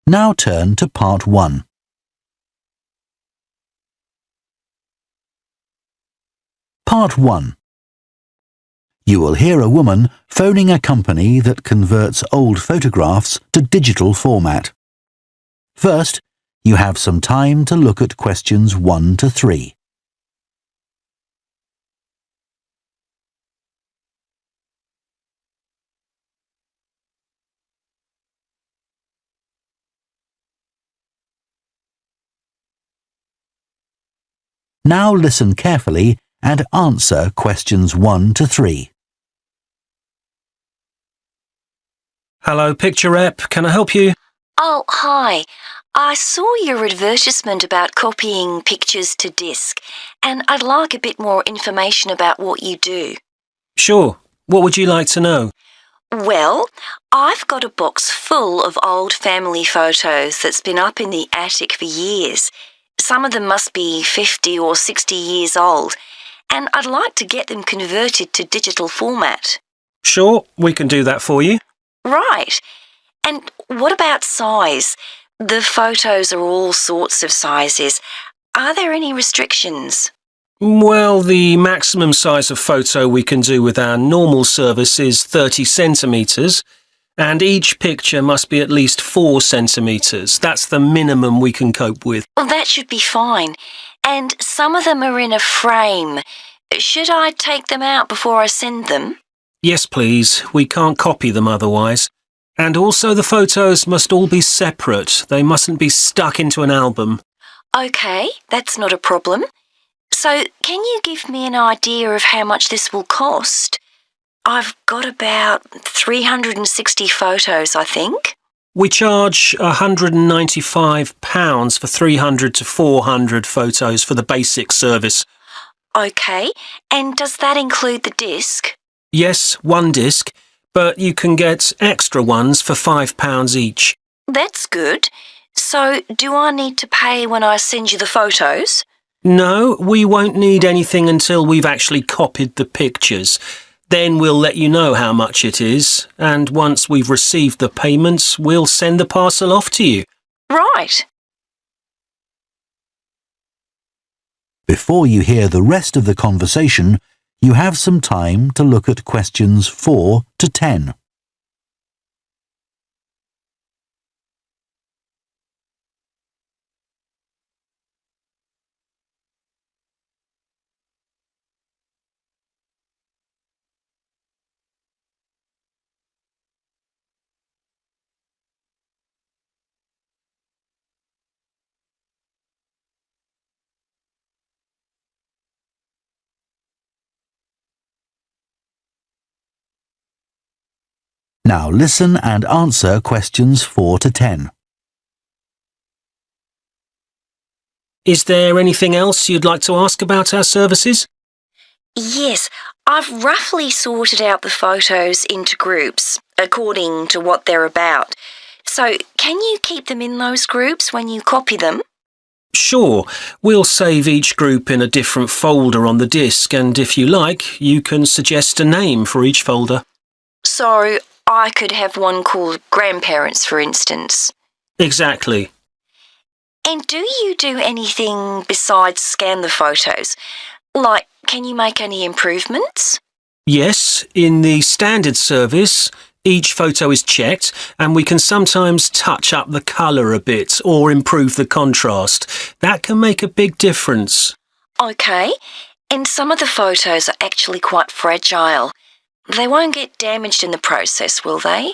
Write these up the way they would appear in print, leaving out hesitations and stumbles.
Now turn to Part 1. Part 1. You will hear a woman phoning a company that converts old photographs to digital format. First, you have some time to look at questions 1 to 3. Now listen carefully and answer questions 1 to 3. Hello, Picture Rep. Can I help you? Oh, hi. I saw your advertisement about copying pictures to disk, and I'd like a bit more information about what you do. Sure. What would you like to know? Well, I've got a box full of old family photos that's been up in the attic for years. Some of them must be 50 or 60 years old, and I'd like to get them converted to digital format. Sure, we can do that for you. Right. And what about size? The photos are all sorts of sizes. Are there any restrictions? Well, the maximum size of photo we can do with our normal service is 30 centimetres, and each picture must be at least 4 centimetres. That's the minimum we can cope with. Well, that should be fine. And some of them are in a frame. Should I take them out before I send them? Yes, please. We can't copy them otherwise. And also the photos must all be separate. They mustn't be stuck into an album. OK, that's not a problem. So, can you give me an idea of how much this will cost? I've got about 360 photos, I think. We charge £195 for 300 to 400 photos for the basic service. OK, and does that include the disc? Yes, one disc, but you can get extra ones for £5 each. That's good. So, do I need to pay when I send you the photos? No, we won't need anything until we've actually copied the pictures. Then we'll let you know how much it is, and once we've received the payments, we'll send the parcel off to you. Right. Before you hear the rest of the conversation, you have some time to look at questions 4 to 10. Now listen and answer questions 4 to 10. Is there anything else you'd like to ask about our services? Yes, I've roughly sorted out the photos into groups, according to what they're about. So, can you keep them in those groups when you copy them? Sure, we'll save each group in a different folder on the disk, and if you like, you can suggest a name for each folder. So, I could have one called Grandparents, for instance. Exactly. And do you do anything besides scan the photos? Like, can you make any improvements? Yes, in the standard service, each photo is checked, and we can sometimes touch up the colour a bit or improve the contrast. That can make a big difference. OK, and some of the photos are actually quite fragile. They won't get damaged in the process, will they?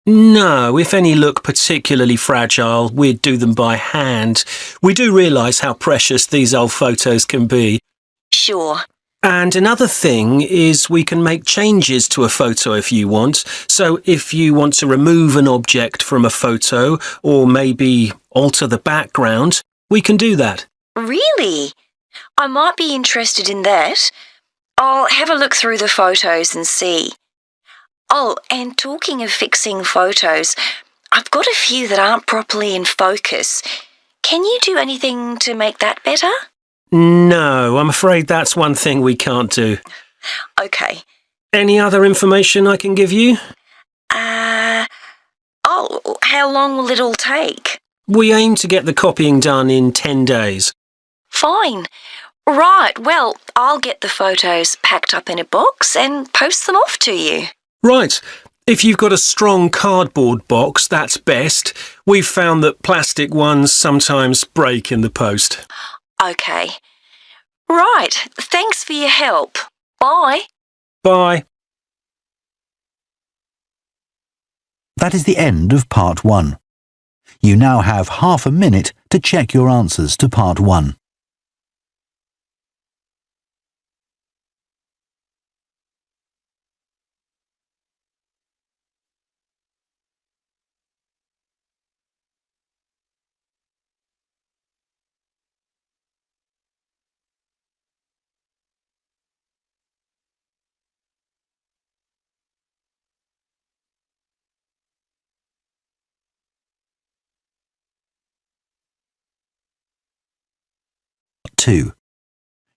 No, if any look particularly fragile, we'd do them by hand. We do realise how precious these old photos can be. Sure. And another thing is we can make changes to a photo if you want. So if you want to remove an object from a photo or maybe alter the background, we can do that. Really? I might be interested in that. I'll have a look through the photos and see. Oh, and talking of fixing photos, I've got a few that aren't properly in focus. Can you do anything to make that better? No, I'm afraid that's one thing we can't do. OK. Any other information I can give you? How long will it all take? We aim to get the copying done in 10 days. Fine. Right, well, I'll get the photos packed up in a box and post them off to you. Right. If you've got a strong cardboard box, that's best. We've found that plastic ones sometimes break in the post. OK. Right, thanks for your help. Bye. Bye. That is the end of part 1. You now have half a minute to check your answers to part 1. Two.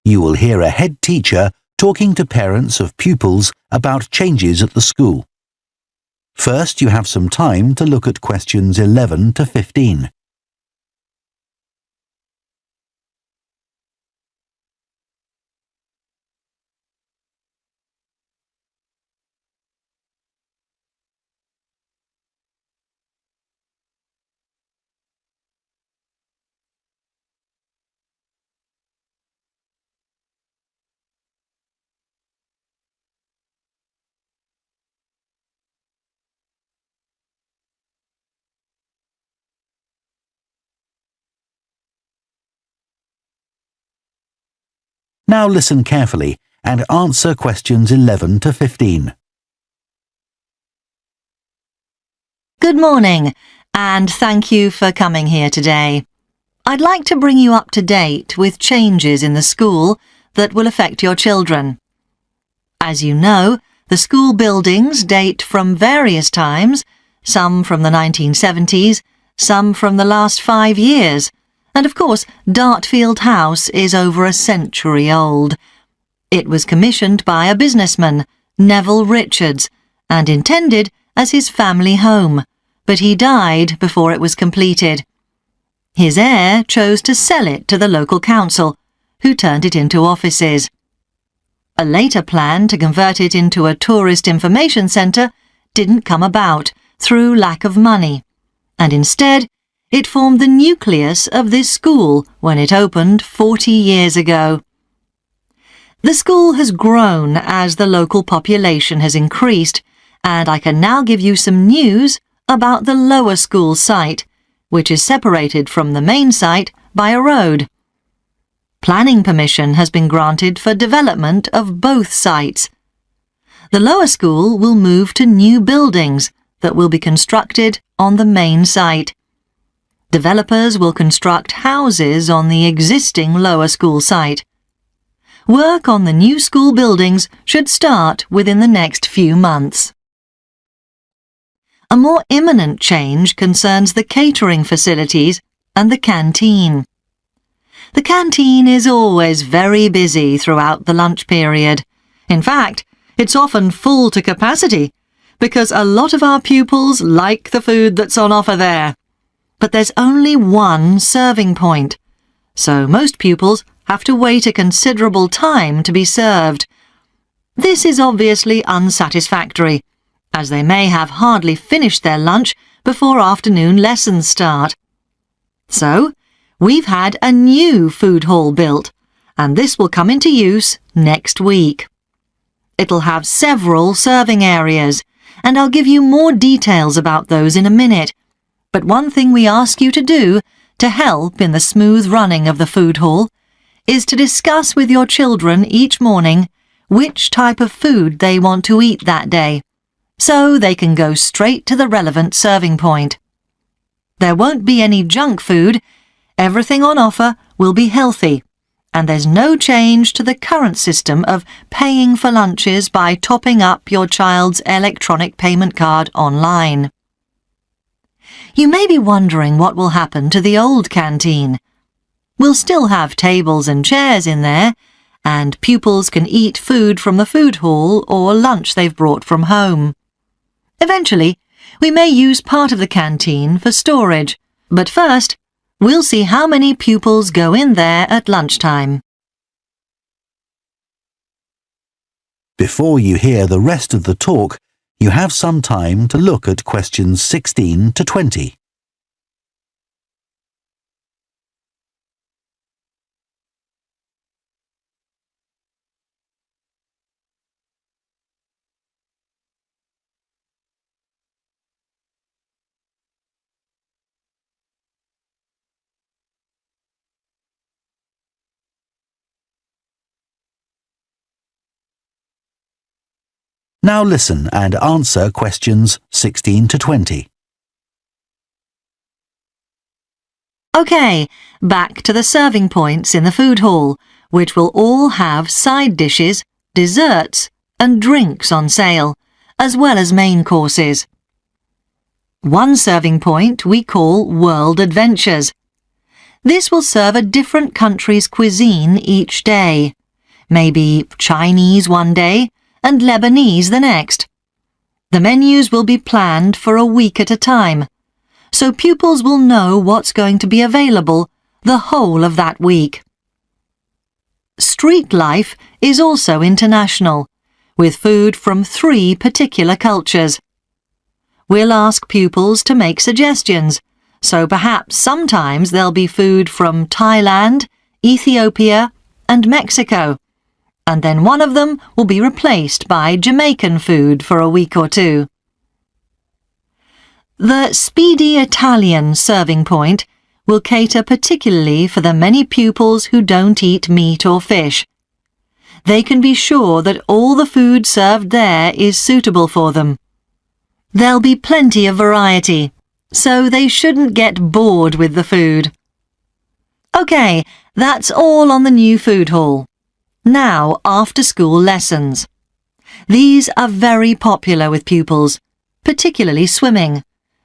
You will hear a head teacher talking to parents of pupils about changes at the school. First, you have some time to look at questions 11 to 15. Now listen carefully and answer questions 11 to 15. Good morning, and thank you for coming here today. I'd like to bring you up to date with changes in the school that will affect your children. As you know, the school buildings date from various times, some from the 1970s, some from the last 5 years, and of course, Dartfield House is over a century old. It was commissioned by a businessman, Neville Richards, and intended as his family home, but he died before it was completed. His heir chose to sell it to the local council, who turned it into offices. A later plan to convert it into a tourist information centre didn't come about through lack of money, and instead it formed the nucleus of this school when it opened 40 years ago. The school has grown as the local population has increased, and I can now give you some news about the lower school site, which is separated from the main site by a road. Planning permission has been granted for development of both sites. The lower school will move to new buildings that will be constructed on the main site. Developers will construct houses on the existing lower school site. Work on the new school buildings should start within the next few months. A more imminent change concerns the catering facilities and the canteen. The canteen is always very busy throughout the lunch period. In fact, it's often full to capacity because a lot of our pupils like the food that's on offer there. But there's only one serving point, so most pupils have to wait a considerable time to be served. This is obviously unsatisfactory, as they may have hardly finished their lunch before afternoon lessons start. So, we've had a new food hall built, and this will come into use next week. It'll have several serving areas, and I'll give you more details about those in a minute. But one thing we ask you to do to help in the smooth running of the food hall is to discuss with your children each morning which type of food they want to eat that day, so they can go straight to the relevant serving point. There won't be any junk food, everything on offer will be healthy, and there's no change to the current system of paying for lunches by topping up your child's electronic payment card online. You may be wondering what will happen to the old canteen. We'll still have tables and chairs in there, and pupils can eat food from the food hall or lunch they've brought from home. Eventually, we may use part of the canteen for storage, But first, we'll see how many pupils go in there at lunchtime. Before you hear the rest of the talk, you have some time to look at questions 16 to 20. Now listen and answer questions 16 to 20. OK, back to the serving points in the food hall, which will all have side dishes, desserts and drinks on sale, as well as main courses. One serving point we call World Adventures. This will serve a different country's cuisine each day. Maybe Chinese one day and Lebanese the next. The menus will be planned for a week at a time, so pupils will know what's going to be available the whole of that week. Street life is also international, with food from 3 particular cultures. We'll ask pupils to make suggestions, so perhaps sometimes there'll be food from Thailand, Ethiopia and Mexico, and then one of them will be replaced by Jamaican food for a week or 2. The Speedy Italian serving point will cater particularly for the many pupils who don't eat meat or fish. They can be sure that all the food served there is suitable for them. There'll be plenty of variety, so they shouldn't get bored with the food. OK, that's all on the new food hall. Now, after-school lessons. These are very popular with pupils, particularly swimming.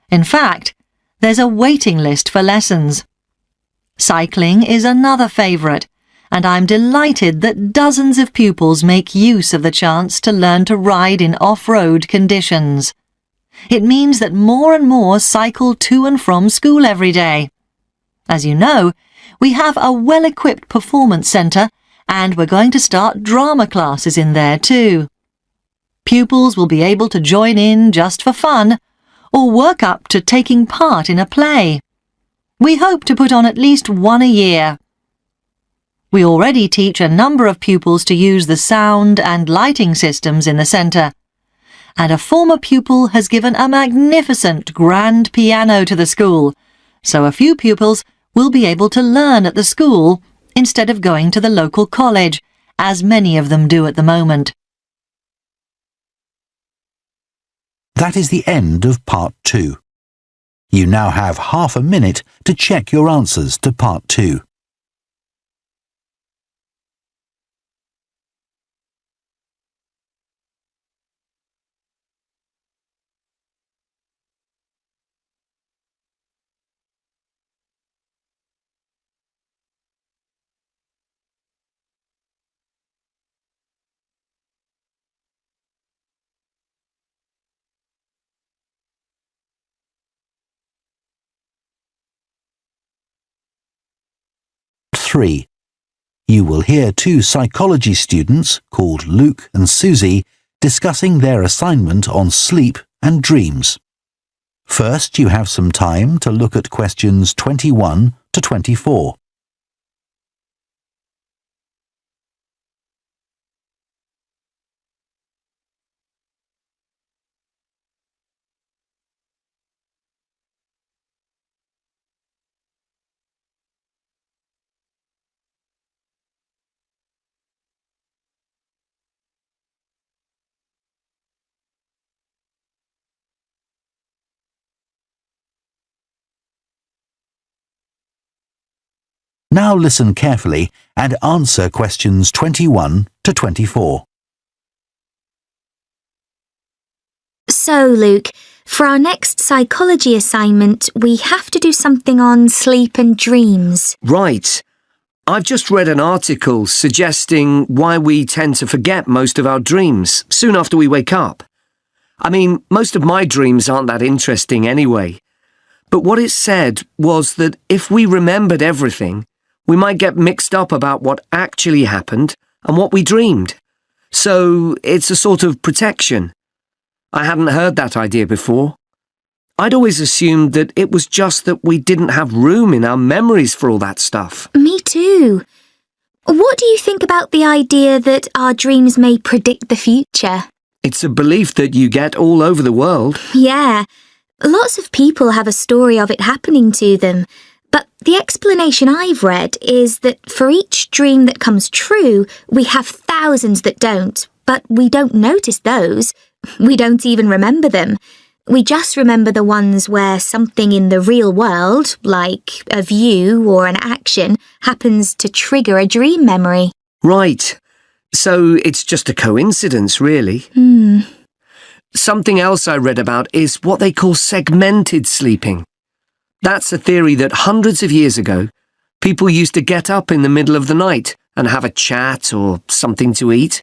In fact, there's a waiting list for lessons. Cycling is another favourite, and I'm delighted that dozens of pupils make use of the chance to learn to ride in off-road conditions. It means that more and more cycle to and from school every day. As you know, we have a well-equipped performance centre, and we're going to start drama classes in there too. Pupils will be able to join in just for fun, or work up to taking part in a play. We hope to put on at least one a year. We already teach a number of pupils to use the sound and lighting systems in the centre, and a former pupil has given a magnificent grand piano to the school, so a few pupils will be able to learn at the school instead of going to the local college, as many of them do at the moment. That is the end of Part 2. You now have half a minute to check your answers to Part 2. Three. You will hear 2 psychology students called Luke and Susie discussing their assignment on sleep and dreams. First, you have some time to look at questions 21 to 24. Now listen carefully and answer questions 21 to 24. So, Luke, for our next psychology assignment, we have to do something on sleep and dreams. Right. I've just read an article suggesting why we tend to forget most of our dreams soon after we wake up. I mean, most of my dreams aren't that interesting anyway. But what it said was that if we remembered everything, we might get mixed up about what actually happened and what we dreamed. So it's a sort of protection. I hadn't heard that idea before. I'd always assumed that it was just that we didn't have room in our memories for all that stuff. Me too. What do you think about the idea that our dreams may predict the future? It's a belief that you get all over the world. Yeah, lots of people have a story of it happening to them. But the explanation I've read is that for each dream that comes true, we have thousands that don't, but we don't notice those. We don't even remember them. We just remember the ones where something in the real world, like a view or an action, happens to trigger a dream memory. Right. So it's just a coincidence, really. Something else I read about is what they call segmented sleeping. That's a theory that hundreds of years ago, people used to get up in the middle of the night and have a chat or something to eat,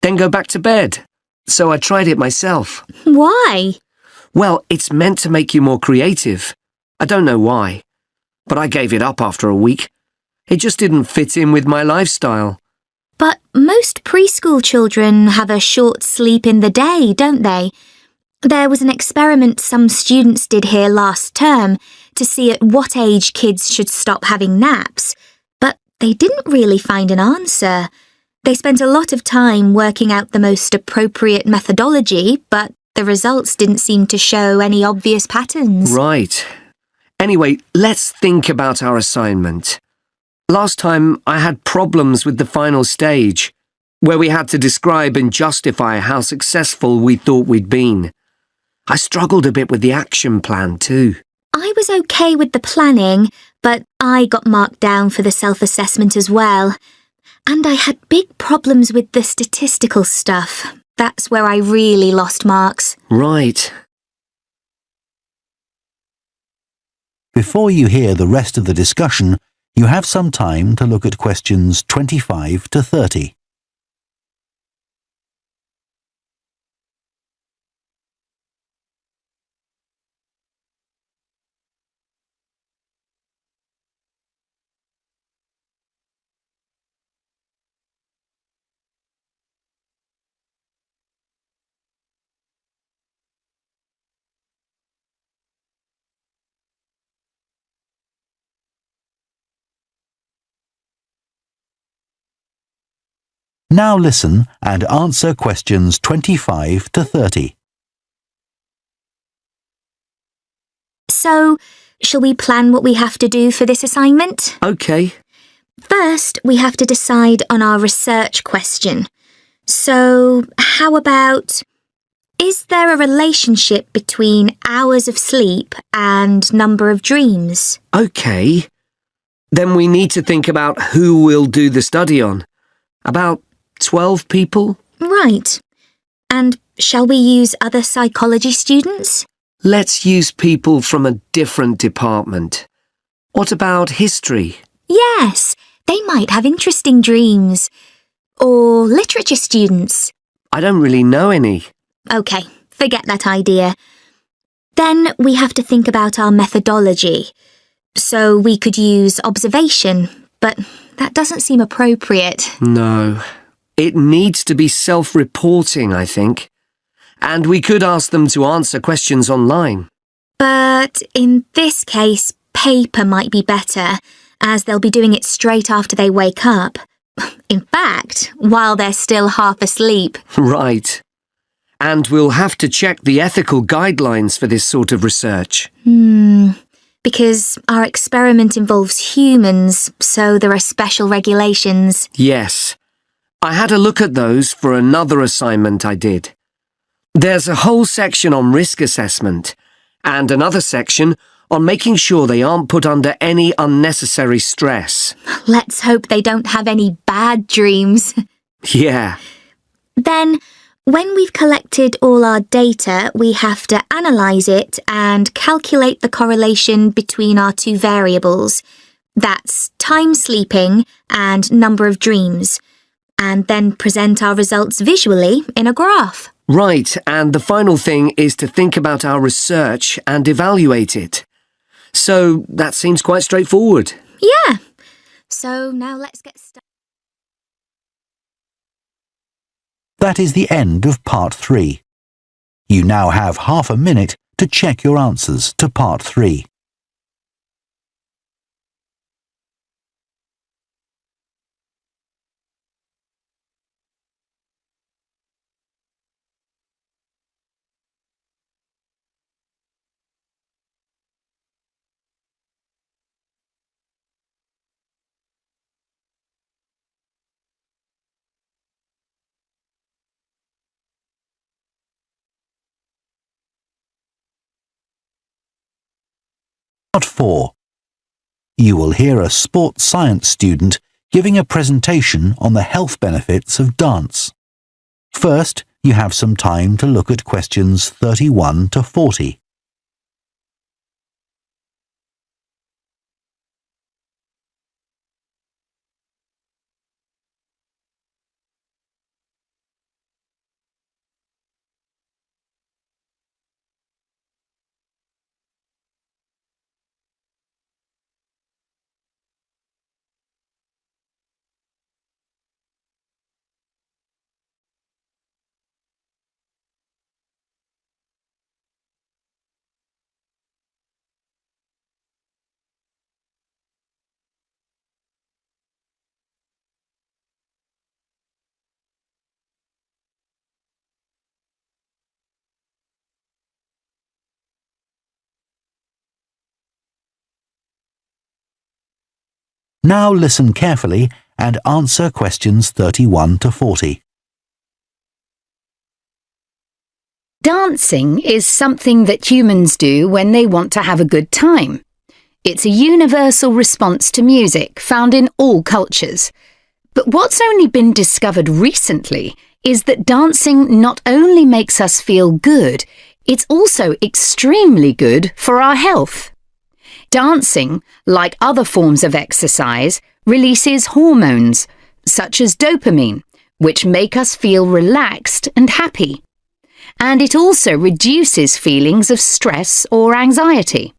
then go back to bed. So I tried it myself. Why? Well, it's meant to make you more creative. I don't know why, but I gave it up after a week. It just didn't fit in with my lifestyle. But most preschool children have a short sleep in the day, don't they? There was an experiment some students did here last term to see at what age kids should stop having naps, but they didn't really find an answer. They spent a lot of time working out the most appropriate methodology, but the results didn't seem to show any obvious patterns. Right. Anyway, let's think about our assignment. Last time I had problems with the final stage, where we had to describe and justify how successful we thought we'd been. I struggled a bit with the action plan too. I was okay with the planning, but I got marked down for the self-assessment as well. And I had big problems with the statistical stuff. That's where I really lost marks. Right. Before you hear the rest of the discussion, you have some time to look at questions 25 to 30. Now listen and answer questions 25 to 30. So, shall we plan what we have to do for this assignment? Okay. First, we have to decide on our research question. So, how about, is there a relationship between hours of sleep and number of dreams? Okay. Then we need to think about who we'll do the study on. About 12 people? Right. And shall we use other psychology students? Let's use people from a different department. What about history? Yes, they might have interesting dreams. Or literature students. I don't really know any. OK, forget that idea. Then we have to think about our methodology. So we could use observation, but that doesn't seem appropriate. No. It needs to be self-reporting, I think. And we could ask them to answer questions online. But in this case, paper might be better, as they'll be doing it straight after they wake up. In fact, while they're still half asleep. Right. And we'll have to check the ethical guidelines for this sort of research. Because our experiment involves humans, so there are special regulations. Yes. I had a look at those for another assignment I did. There's a whole section on risk assessment, and another section on making sure they aren't put under any unnecessary stress. Let's hope they don't have any bad dreams. Yeah. Then, when we've collected all our data, we have to analyse it and calculate the correlation between our two variables. That's time sleeping and number of dreams. And then present our results visually in a graph. Right, and the final thing is to think about our research and evaluate it. So that seems quite straightforward. Yeah. So now let's get started. That is the end of part 3. You now have half a minute to check your answers to part 3. Part 4. You will hear a sports science student giving a presentation on the health benefits of dance. First, you have some time to look at questions 31 to 40. Now listen carefully and answer questions 31 to 40. Dancing is something that humans do when they want to have a good time. It's a universal response to music found in all cultures. But what's only been discovered recently is that dancing not only makes us feel good, it's also extremely good for our health. Dancing, like other forms of exercise, releases hormones, such as dopamine, which make us feel relaxed and happy. And it also reduces feelings of stress or anxiety.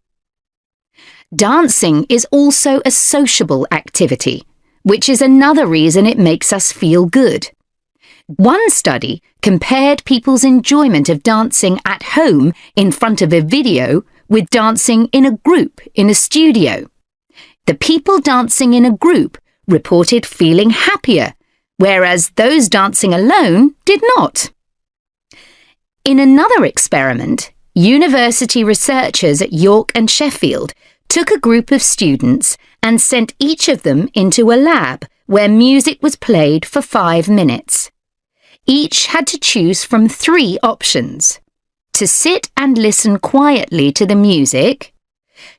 Dancing is also a sociable activity, which is another reason it makes us feel good. One study compared people's enjoyment of dancing at home in front of a video with dancing in a group in a studio. The people dancing in a group reported feeling happier, whereas those dancing alone did not. In another experiment, university researchers at York and Sheffield took a group of students and sent each of them into a lab where music was played for 5 minutes. Each had to choose from 3 options: to sit and listen quietly to the music,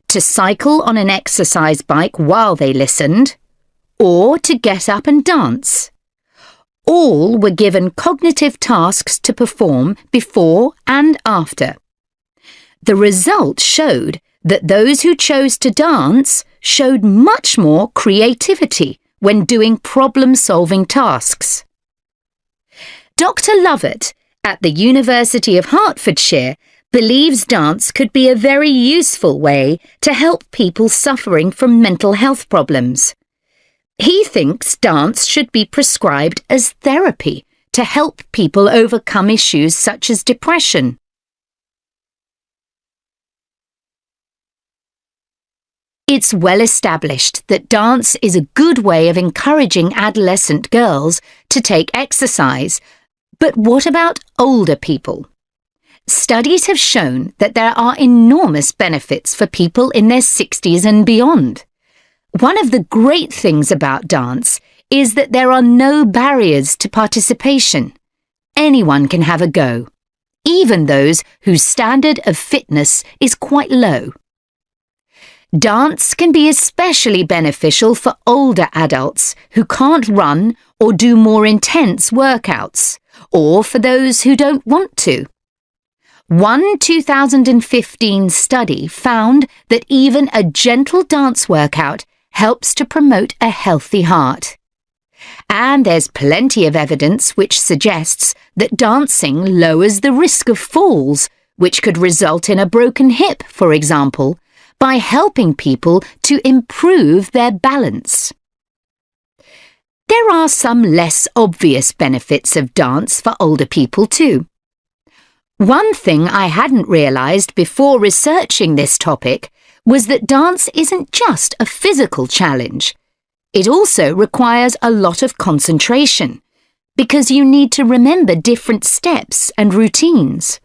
to cycle on an exercise bike while they listened, or to get up and dance. All were given cognitive tasks to perform before and after. The result showed that those who chose to dance showed much more creativity when doing problem-solving tasks. Dr. Lovett at the University of Hertfordshire believes dance could be a very useful way to help people suffering from mental health problems. He thinks dance should be prescribed as therapy to help people overcome issues such as depression. It's well established that dance is a good way of encouraging adolescent girls to take exercise. But what about older people? Studies have shown that there are enormous benefits for people in their 60s and beyond. One of the great things about dance is that there are no barriers to participation. Anyone can have a go, even those whose standard of fitness is quite low. Dance can be especially beneficial for older adults who can't run or do more intense workouts, or for those who don't want to. One 2015 study found that even a gentle dance workout helps to promote a healthy heart. And there's plenty of evidence which suggests that dancing lowers the risk of falls, which could result in a broken hip, for example, by helping people to improve their balance. There are some less obvious benefits of dance for older people too. One thing I hadn't realised before researching this topic was that dance isn't just a physical challenge. It also requires a lot of concentration, because you need to remember different steps and routines.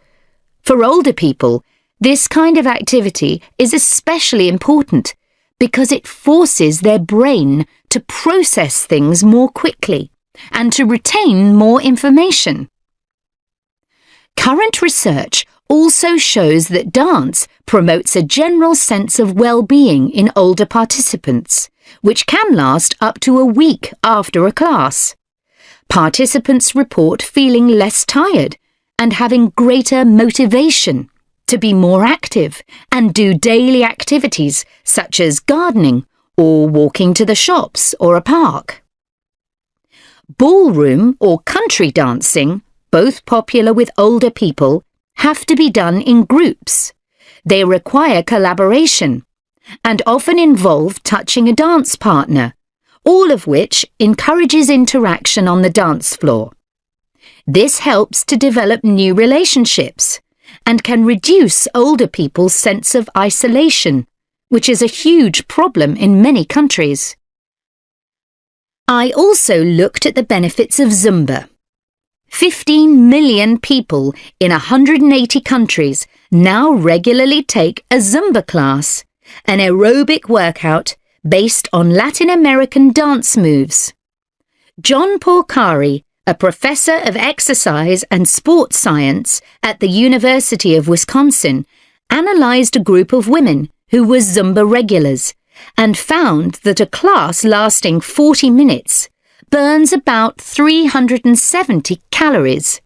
For older people, this kind of activity is especially important because it forces their brain to process things more quickly and to retain more information. Current research also shows that dance promotes a general sense of well-being in older participants, which can last up to a week after a class. Participants report feeling less tired and having greater motivation to be more active and do daily activities such as gardening or walking to the shops or a park. Ballroom or country dancing, both popular with older people, have to be done in groups. They require collaboration and often involve touching a dance partner, all of which encourages interaction on the dance floor. This helps to develop new relationships and can reduce older people's sense of isolation, which is a huge problem in many countries. I also looked at the benefits of Zumba. 15 million people in 180 countries now regularly take a Zumba class, an aerobic workout based on Latin American dance moves. John Porcari, a professor of exercise and sports science at the University of Wisconsin, analysed a group of women who were Zumba regulars and found that a class lasting 40 minutes burns about 370 calories.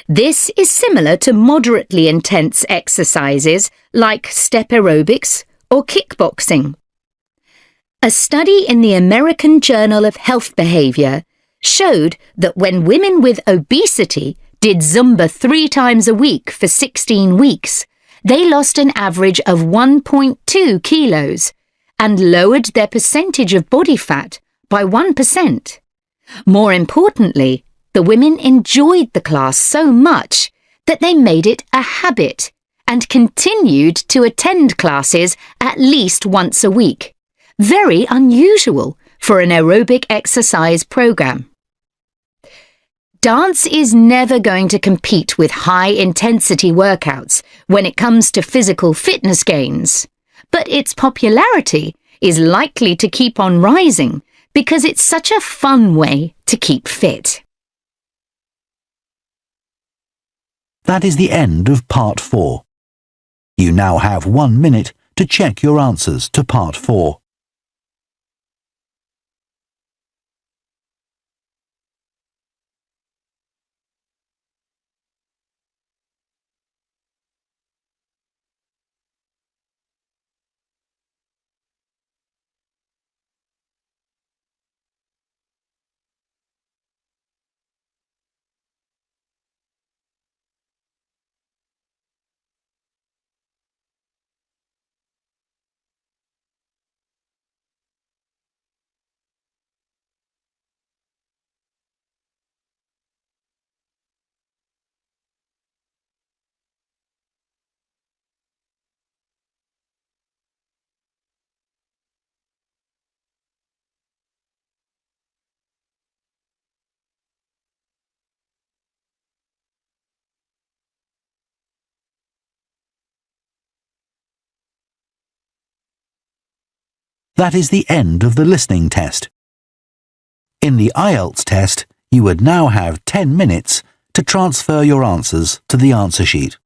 This is similar to moderately intense exercises like step aerobics or kickboxing. A study in the American Journal of Health Behaviour showed that when women with obesity did Zumba 3 times a week for 16 weeks, they lost an average of 1.2 kilos and lowered their percentage of body fat by 1%. More importantly, the women enjoyed the class so much that they made it a habit and continued to attend classes at least once a week. Very unusual for an aerobic exercise program. Dance is never going to compete with high-intensity workouts when it comes to physical fitness gains, but its popularity is likely to keep on rising because it's such a fun way to keep fit. That is the end of Part 4. You now have 1 minute to check your answers to Part 4. That is the end of the listening test. In the Ielts test, you would now have 10 minutes to transfer your answers to the answer sheet.